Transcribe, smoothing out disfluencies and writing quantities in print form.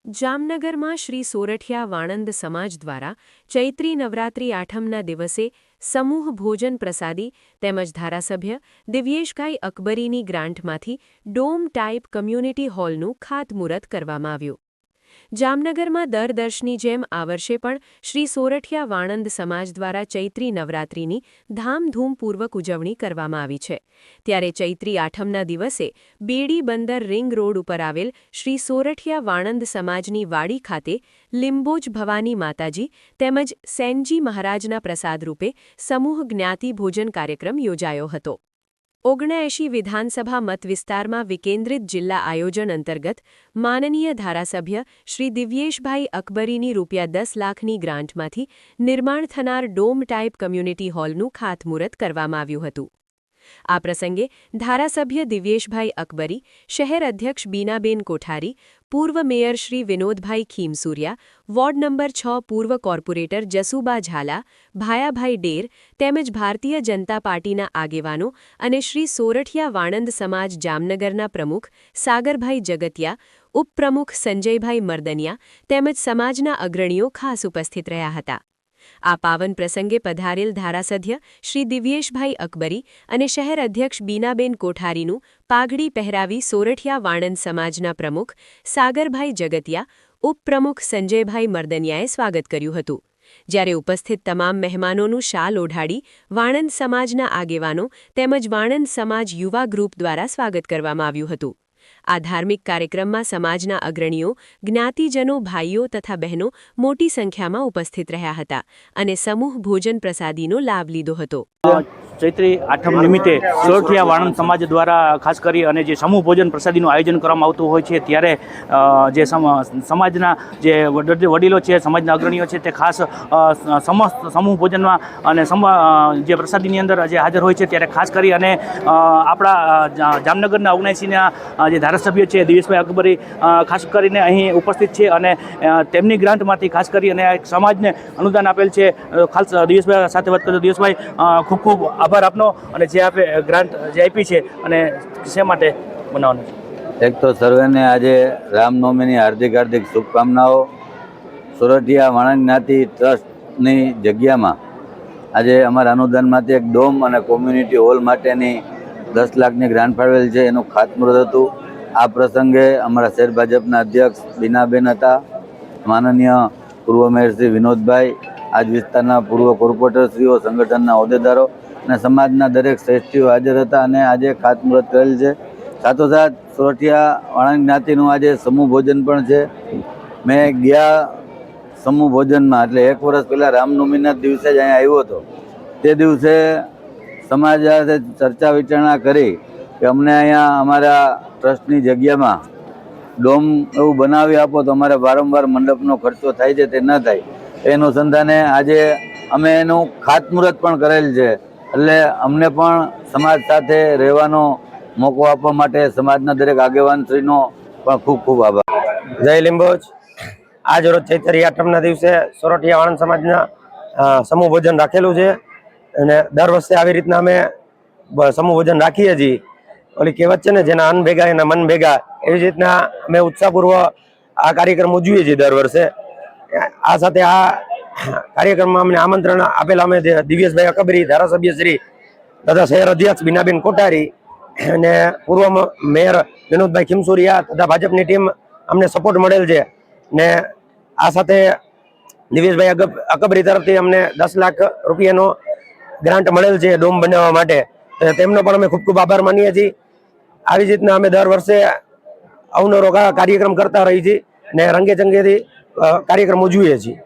જામનગરમાં શ્રી સોરઠિયા વાણંદ સમાજ દ્વારા ચૈત્રી નવરાત્રિ આઠમના દિવસે સમૂહ ભોજન પ્રસાદી તેમજ ધારાસભ્ય દિવ્યેશભાઈ અકબરીની ગ્રાન્ટમાંથી ડોમ ટાઇપ કમ્યુનિટી હોલનું ખાતમુહૂર્ત કરવામાં આવ્યું. જામનગરમાં દર વર્ષની જેમ આ વર્ષે પણ શ્રી સોરઠિયા વાણંદ સમાજ દ્વારા ચૈત્રી નવરાત્રિની ધામધૂમપૂર્વક ઉજવણી કરવામાં આવી છે. ત્યારે ચૈત્રી આઠમના દિવસે બેડી બંદર રિંગ રોડ ઉપર આવેલ શ્રી સોરઠિયા વાણંદ સમાજની વાડી ખાતે લિંબોજ ભવાની માતાજી તેમજ સેનજી મહારાજના પ્રસાદરૂપે સમૂહ જ્ઞાતિ ભોજન કાર્યક્રમ યોજાયો હતો. 79 વિધાનસભા મત વિસ્તારમાં વિકેન્દ્રિત જિલ્લા આયોજન અંતર્ગત માનનીય ધારાસભ્ય શ્રી દિવ્યેશભાઈ અકબરીની ₹10 લાખની ગ્રાન્ટમાંથી નિર્માણ થનાર ડોમ ટાઇપ કમ્યુનિટી હોલનું ખાતમુહૂર્ત કરવામાં આવ્યું હતું. આ પ્રસંગે ધારાસભ્ય દિવ્યેશભાઈ અકબરી, શહેર અધ્યક્ષ બીનાબેન કોઠારી, પૂર્વ mayor Shri Vinodbhai Khimsuriya, ward number 6 પૂર્વ કોર્પોરેટર જસુબા ઝાલા, ભાયાભાઈ ડેર તેમજ ભારતીય જનતા પાર્ટીના આગેવાનો અને શ્રી સોરઠિયા વાણંદ સમાજ જામનગરના પ્રમુખ સાગરભાઈ જગતિયા, ઉપપ્રમુખ સંજયભાઈ મર્દનિયા તેમજ સમાજના અગ્રણીઓ ખાસ ઉપસ્થિત રહ્યા હતા. આ પાવન પ્રસંગે પધારેલ ધારાસભ્ય શ્રી દિવ્યેશભાઈ અકબરી અને શહેર અધ્યક્ષ બીનાબેન કોઠારીનું પાઘડી પહેરાવી સોરઠિયા વાણંદ સમાજના પ્રમુખ સાગરભાઈ જગતિયા, ઉપપ્રમુખ સંજયભાઈ મર્દનિયાએ સ્વાગત કર્યું હતું. જ્યારે ઉપસ્થિત તમામ મહેમાનોનું શાલ ઓઢાડી વાણંદ સમાજના આગેવાનો તેમજ વાણંદ સમાજ યુવા ગ્રુપ દ્વારા સ્વાગત કરવામાં આવ્યું હતું. આ ધાર્મિક કાર્યક્રમમાં સમાજના અગ્રણીઓ, જ્ઞાતિજનો, ભાઈઓ તથા બહેનો મોટી સંખ્યામાં ઉપસ્થિત રહ્યા હતા અને સમૂહ ભોજન પ્રસાદીનો લાભ લીધો હતો. ચૈત્રી આઠમ નિમિત્તે સોરઠિયા વાણંદ સમાજ દ્વારા ખાસ કરી અને જે સમૂહ ભોજન પ્રસાદીનું આયોજન કરવામાં આવતું હોય છે, ત્યારે જે સમાજના જે વડીલો છે, સમાજના અગ્રણીઓ છે, તે ખાસ સમસ્ત સમૂહ ભોજનમાં અને જે પ્રસાદીની અંદર જે હાજર હોય છે, ત્યારે ખાસ કરી અને આપણા જામનગરના 79ના જે ધારાસભ્ય છે દિવ્યેશભાઈ અકબરી ખાસ કરીને અહીં ઉપસ્થિત છે અને તેમની ગ્રાન્ટમાંથી ખાસ કરી અને સમાજને અનુદાન આપેલ છે. ખાસ દિવ્યેશભાઈ સાથે વાત કરજો. દિવ્યેશભાઈ, ખૂબ ખૂબ આભાર આપનો. અને જે આપે ગ્રાન્ટ જે આપી છે અને શા માટે બનાવવાનું છે? એક તો સર્વેને આજે રામનવમીની હાર્દિક શુભકામનાઓ. સોરઠિયા વાણંદ જ્ઞાતિ ટ્રસ્ટની જગ્યામાં આજે અમારા અનુદાનમાંથી એક ડોમ અને કોમ્યુનિટી હોલ માટેની 10 લાખની ગ્રાન્ટ ફાળવેલ છે, એનું ખાતમુહૂર્ત હતું. આ પ્રસંગે અમારા શહેર ભાજપના અધ્યક્ષ બીનાબેન હતા, માનનીય પૂર્વ મેયર શ્રી વિનોદભાઈ, આજ વિસ્તારના પૂર્વ કોર્પોરેટરશ્રીઓ, સંગઠનના હોદ્દેદારો અને સમાજના દરેક શ્રેષ્ઠીઓ હાજર હતા અને આજે ખાતમુહૂર્ત કરેલ છે. સાથોસાથ સોરઠિયા વાણંદ જ્ઞાતિનું આજે સમૂહ ભોજન પણ છે. મેં ગયા સમૂહ ભોજનમાં એટલે 1 વર્ષ પહેલાં રામનવમીના દિવસે જ અહીંયા આવ્યો હતો. તે દિવસે સમાજ સાથે ચર્ચા વિચારણા કરી કે અમને અહીંયા અમારા ટ્રસ્ટની જગ્યામાં ડોમ એવું બનાવી આપો તો અમારે વારંવાર મંડપનો ખર્ચો થાય છે, તે ન થાય. એ અનુસંધાને આજે અમે એનું ખાતમુહૂર્ત પણ કરેલ છે. એટલે અમને પણ સમાજ સાથે રહેવાનો મોકો આપવા માટે સમાજના દરેક આગેવાનશ્રીનો પણ ખૂબ ખૂબ આભાર. જય લિંબોજ. આજ રોજ ચૈત્રી આઠમના દિવસે સોરઠિયા વાણંદ સમાજના સમૂહ ભોજન રાખેલું છે અને દર વર્ષે આવી રીતના અમે સમૂહ ભોજન રાખીએ છીએ. ઓલી કહેવત છે ને, જેના અન્ન ભેગા એના મન ભેગા, એવી જ રીતના અમે ઉત્સાહપૂર્વક આ કાર્યક્રમ ઉજવીએ છીએ દર વર્ષે. આ સાથે આ કાર્યક્રમમાં અમને આમંત્રણ આપેલા અમે દિવ્યેશભાઈ અકબરી, ધારાસભ્ય શ્રી તથા શહેર અધ્યક્ષ બીનાબેન કોઠારી અને પૂર્વ મેયર વિનોદભાઈ ખીમસુરિયા તથા ભાજપની ટીમ અમને સપોર્ટ મળેલ છે. ને આ સાથે દિવ્યેશભાઈ અકબરી તરફથી અમને 10 લાખ રૂપિયાનો ગ્રાન્ટ મળેલ છે ડોમ બનાવવા માટે. તેમનો પણ અમે ખૂબ ખૂબ આભાર માનીએ છીએ. આવી જ રીતના અમે દર વર્ષે અવનવો કાર્યક્રમ કરતા રહીએ છીએ ને રંગે ચંગેથી કાર્યક્રમ ઉજવીએ છીએ.